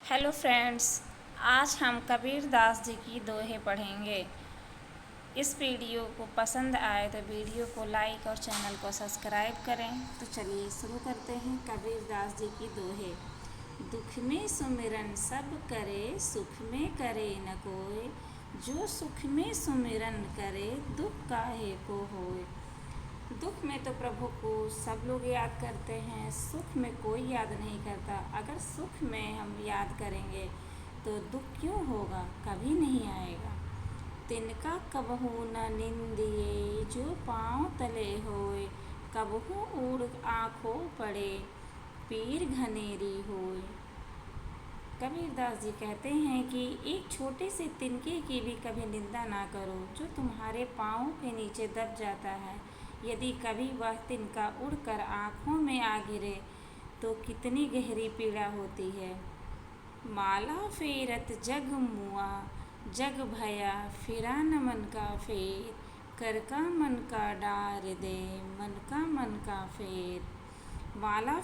Hello friends, आज हम कबीर दास जी की दोहे पढ़ेंगे। इस वीडियो को पसंद आए तो वीडियो को लाइक और चैनल को सब्सक्राइब करें। तो चलिए शुरू करते हैं। कबीर दास जी की दोहे। दुख में सुमिरन सब करे, सुख में करे न कोय। जो सुख में सुमिरन करे, दुख काहे को होय। दुख में तो प्रभु को सब लोग याद करते हैं, सुख में कोई याद नहीं करता। अगर सुख में हम याद करेंगे तो दुख क्यों होगा, कभी नहीं आएगा। तिनका कबहू न निंदिए, जो पाँव तले होए। कबहू उड़ आँखों पड़े, पीर घनेरी होए। कबीरदास जी कहते हैं कि एक छोटे से तिनके की भी कभी निंदा ना करो, जो तुम्हारे पाँव के नीचे दब जाता है। यदि कभी वह तिनका उड़कर आँखों में आ गिरे तो कितनी गहरी पीड़ा होती है। माला फेरत जग मुआ, जग भया फिरा न मन का फेर। कर का मन का डार दे, मन का मन का फेर। माला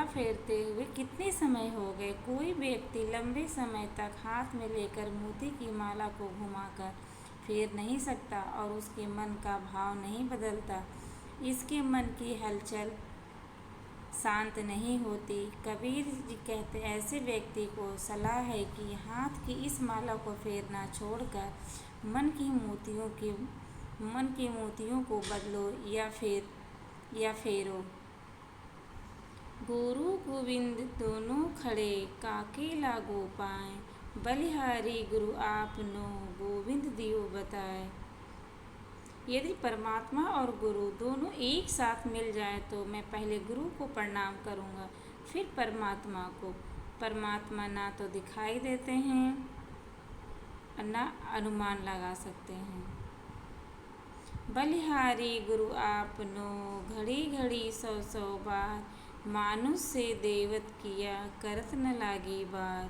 फेरते हुए कितने समय हो गए। कोई व्यक्ति लंबे समय तक हाथ में लेकर मोती की माला को घुमाकर फेर नहीं सकता और उसके मन का भाव नहीं बदलता। इसके मन की हलचल शांत नहीं होती। कबीर जी कहते ऐसे व्यक्ति को सलाह है कि हाथ की इस माला को फेरना छोड़कर मन की मोतियों को बदलो या फेरो। गुरु गोविंद दोनों खड़े, काके लागो पाए। बलिहारी गुरु आपनो, गोविंद दियो बताए। यदि परमात्मा और गुरु दोनों एक साथ मिल जाए तो मैं पहले गुरु को प्रणाम करूँगा, फिर परमात्मा को। परमात्मा ना तो दिखाई देते हैं और ना अनुमान लगा सकते हैं। बलिहारी गुरु आपनो, घड़ी घड़ी सौ सौ बार। मानुष से देवत किया, करत न लागी बार।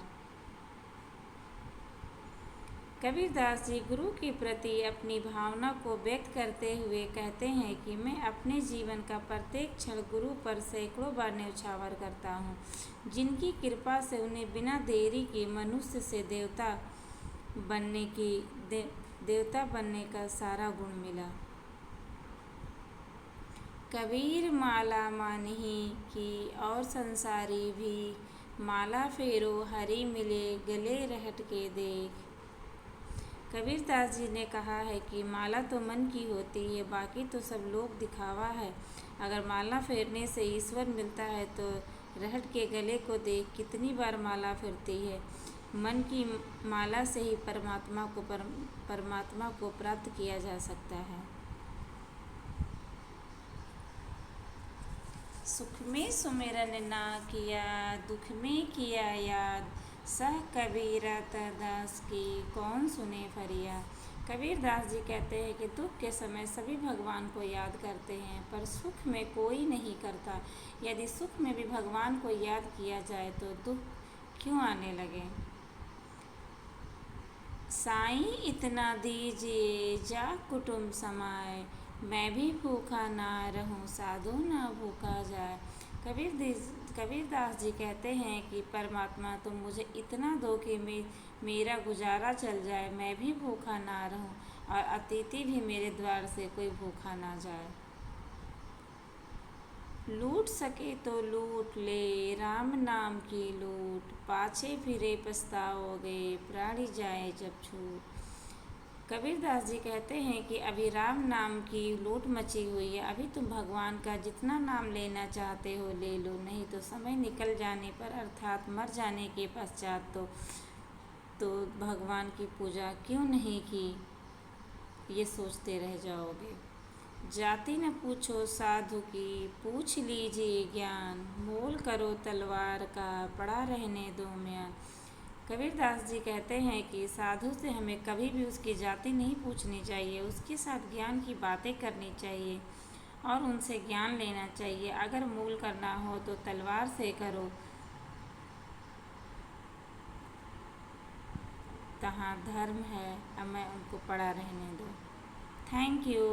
कबीरदास जी गुरु के प्रति अपनी भावना को व्यक्त करते हुए कहते हैं कि मैं अपने जीवन का प्रत्येक क्षण गुरु पर सैकड़ों बार न्यौछावर करता हूँ, जिनकी कृपा से उन्हें बिना देरी के मनुष्य से देवता बनने का सारा गुण मिला। कबीर माला मानही की और संसारी भी, माला फेरो हरि मिले गले रहट के देख। कबीरदास जी ने कहा है कि माला तो मन की होती है, बाकी तो सब लोग दिखावा है। अगर माला फेरने से ईश्वर मिलता है तो रहट के गले को देख कितनी बार माला फिरती है। मन की माला से ही परमात्मा को प्राप्त किया जा सकता है। सुख में सुमिरन ना किया, दुख में किया याद। सह कबीरा दास की, कौन सुने फरियाद। कबीरदास जी कहते हैं कि दुख के समय सभी भगवान को याद करते हैं, पर सुख में कोई नहीं करता। यदि सुख में भी भगवान को याद किया जाए तो दुख क्यों आने लगे। साईं इतना दीजिए जा कुटुम्ब समाए। मैं भी भूखा ना रहूं, साधु ना भूखा जाए। कबीरदास जी कहते हैं कि परमात्मा तुम मुझे इतना दो कि मेरा गुजारा चल जाए, मैं भी भूखा ना रहूं और अतिथि भी मेरे द्वार से कोई भूखा ना जाए। लूट सके तो लूट ले, राम नाम की लूट। पाछे फिरे पछताओगे, प्राणी जाए जब छूट। कबीरदास जी कहते हैं कि अभी राम नाम की लूट मची हुई है। अभी तुम भगवान का जितना नाम लेना चाहते हो ले लो, नहीं तो समय निकल जाने पर अर्थात मर जाने के पश्चात तो भगवान की पूजा क्यों नहीं की, ये सोचते रह जाओगे। जाति न पूछो साधु की, पूछ लीजिए ज्ञान। मोल करो तलवार का, पड़ा रहने दो म्यान। कबीरदास जी कहते हैं कि साधु से हमें कभी भी उसकी जाति नहीं पूछनी चाहिए, उसके साथ ज्ञान की बातें करनी चाहिए और उनसे ज्ञान लेना चाहिए। अगर मूल करना हो तो तलवार से करो, तहाँ धर्म है, अब मैं उनको पड़ा रहने दो। Thank you.